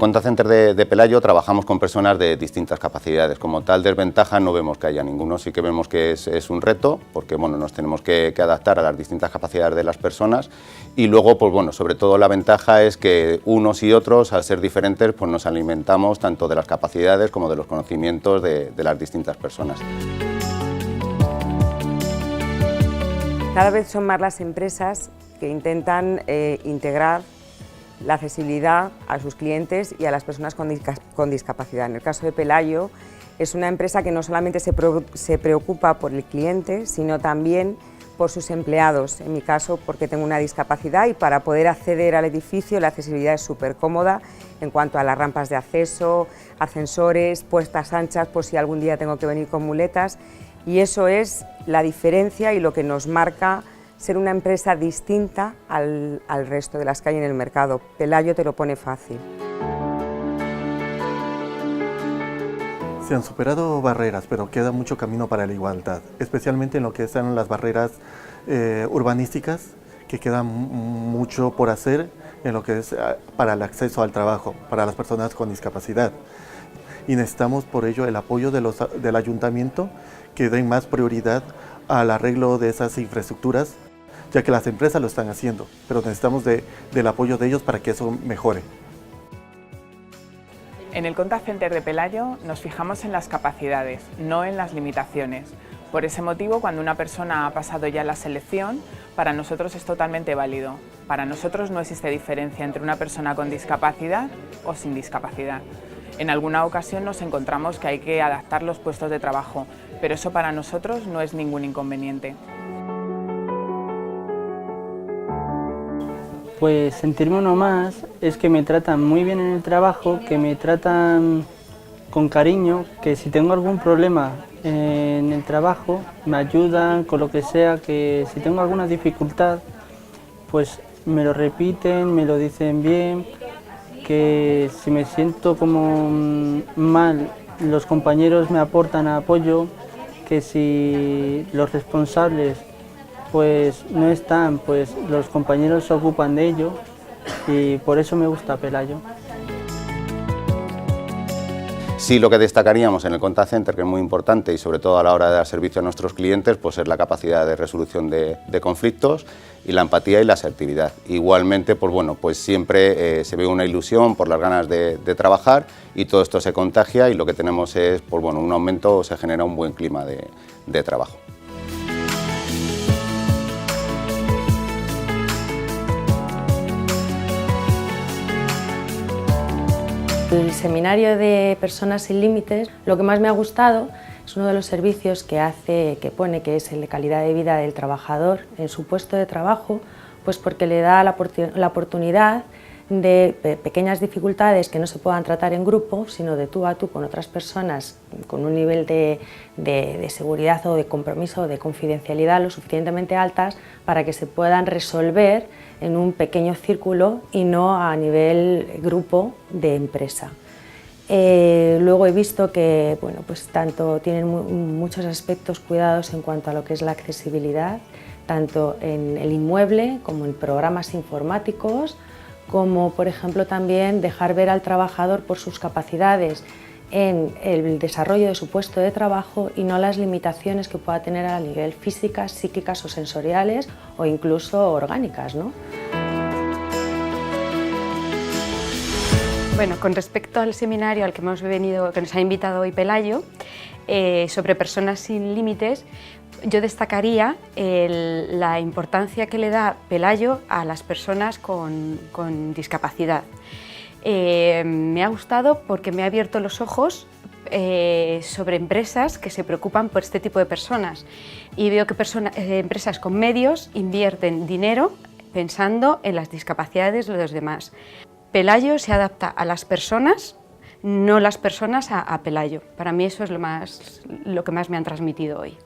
Contact Center de Pelayo trabajamos con personas de distintas capacidades. Como tal, desventaja no vemos que haya ninguno, sí que vemos que es un reto, porque bueno, nos tenemos que adaptar a las distintas capacidades de las personas, y luego, pues bueno, sobre todo la ventaja es que unos y otros, al ser diferentes, pues nos alimentamos tanto de las capacidades como de los conocimientos de las distintas personas. Cada vez son más las empresas que intentan integrar la accesibilidad a sus clientes y a las personas con discapacidad. En el caso de Pelayo, es una empresa que no solamente se preocupa por el cliente, sino también por sus empleados. En mi caso, porque tengo una discapacidad y para poder acceder al edificio la accesibilidad es súper cómoda en cuanto a las rampas de acceso, ascensores, puertas anchas por si algún día tengo que venir con muletas, y eso es la diferencia y lo que nos marca ser una empresa distinta al resto de las que hay en el mercado. Pelayo te lo pone fácil. Se han superado barreras, pero queda mucho camino para la igualdad, especialmente en lo que están las barreras urbanísticas, que queda mucho por hacer en lo que es para el acceso al trabajo, para las personas con discapacidad. Y necesitamos por ello el apoyo del ayuntamiento, que den más prioridad al arreglo de esas infraestructuras, ya que las empresas lo están haciendo, pero necesitamos del apoyo de ellos para que eso mejore. En el Contact Center de Pelayo nos fijamos en las capacidades, no en las limitaciones. Por ese motivo, cuando una persona ha pasado ya la selección, para nosotros es totalmente válido. Para nosotros no existe diferencia entre una persona con discapacidad o sin discapacidad. En alguna ocasión nos encontramos que hay que adaptar los puestos de trabajo, pero eso para nosotros no es ningún inconveniente. Pues sentirme uno más es que me tratan muy bien en el trabajo, que me tratan con cariño, que si tengo algún problema en el trabajo me ayudan con lo que sea, que si tengo alguna dificultad pues me lo repiten, me lo dicen bien, que si me siento como mal los compañeros me aportan apoyo, que si los responsables pues no están, pues los compañeros se ocupan de ello, y por eso me gusta Pelayo. Sí, lo que destacaríamos en el Contact Center, que es muy importante y sobre todo a la hora de dar servicio a nuestros clientes, pues es la capacidad de resolución de conflictos y la empatía y la asertividad. Igualmente, pues bueno, pues siempre se ve una ilusión por las ganas de trabajar, y todo esto se contagia, y lo que tenemos es, pues bueno, un aumento, se genera un buen clima de trabajo. El seminario de Personas sin Límites, lo que más me ha gustado es uno de los servicios que pone que es el de calidad de vida del trabajador en su puesto de trabajo, pues porque le da la oportunidad de pequeñas dificultades que no se puedan tratar en grupo, sino de tú a tú con otras personas con un nivel de seguridad o de compromiso o de confidencialidad lo suficientemente altas para que se puedan resolver en un pequeño círculo y no a nivel grupo de empresa. Luego he visto que bueno, pues tanto tienen muchos aspectos cuidados en cuanto a lo que es la accesibilidad, tanto en el inmueble como en programas informáticos, como por ejemplo también dejar ver al trabajador por sus capacidades en el desarrollo de su puesto de trabajo y no las limitaciones que pueda tener a nivel físicas, psíquicas o sensoriales o incluso orgánicas, ¿no? Bueno, con respecto al seminario al que nos ha invitado hoy Pelayo, sobre personas sin límites, yo destacaría la importancia que le da Pelayo a las personas con discapacidad. Me ha gustado porque me ha abierto los ojos sobre empresas que se preocupan por este tipo de personas, y veo que empresas con medios invierten dinero pensando en las discapacidades de los demás. Pelayo se adapta a las personas, no las personas a Pelayo. Para mí eso es lo que más me han transmitido hoy.